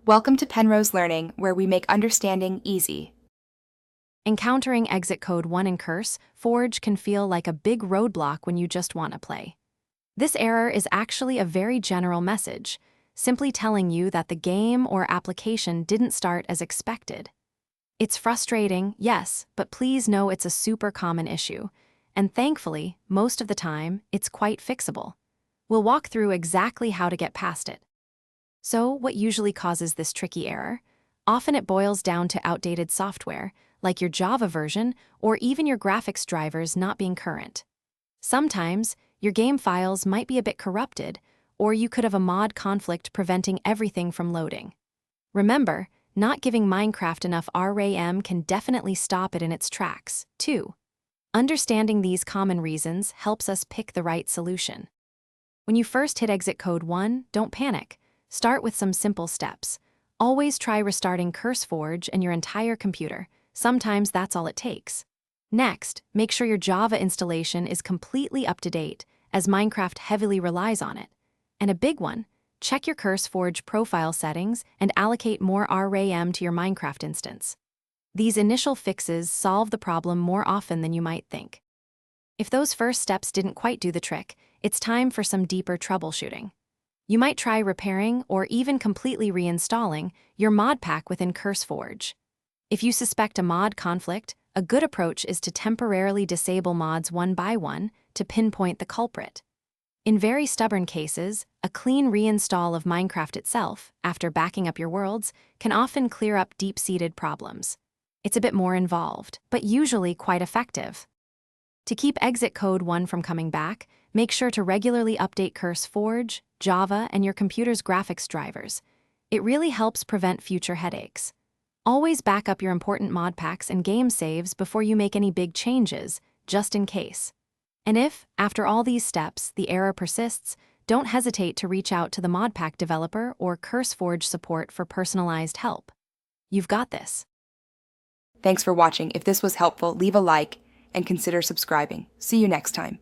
Welcome to Penrose Learning, where we make understanding easy. Encountering exit code 1 in CurseForge can feel like a big roadblock when you just want to play. This error is actually a very general message, simply telling you that the game or application didn't start as expected. It's frustrating, yes, but please know it's a super common issue, and thankfully, most of the time, it's quite fixable. We'll walk through exactly how to get past it. So, what usually causes this tricky error? Often it boils down to outdated software, like your Java version or even your graphics drivers not being current. Sometimes, your game files might be a bit corrupted, or you could have a mod conflict preventing everything from loading. Remember, not giving Minecraft enough RAM can definitely stop it in its tracks, too. Understanding these common reasons helps us pick the right solution. When you first hit exit code 1, don't panic. Start with some simple steps. Always try restarting CurseForge and your entire computer. Sometimes that's all it takes. Next, make sure your Java installation is completely up to date, as Minecraft heavily relies on it. And a big one, check your CurseForge profile settings and allocate more RAM to your Minecraft instance. These initial fixes solve the problem more often than you might think. If those first steps didn't quite do the trick, it's time for some deeper troubleshooting. You might try repairing or even completely reinstalling your Modpack within CurseForge. If you suspect a mod conflict, a good approach is to temporarily disable mods one by one to pinpoint the culprit. In very stubborn cases, a clean reinstall of Minecraft itself, after backing up your worlds, can often clear up deep-seated problems. It's a bit more involved, but usually quite effective. To keep exit code 1 from coming back, make sure to regularly update CurseForge, Java, and your computer's graphics drivers. It really helps prevent future headaches. Always back up your important modpacks and game saves before you make any big changes, just in case. And if, after all these steps, the error persists, don't hesitate to reach out to the Modpack developer or CurseForge support for personalized help. You've got this. Thanks for watching. If this was helpful, leave a like and consider subscribing. See you next time.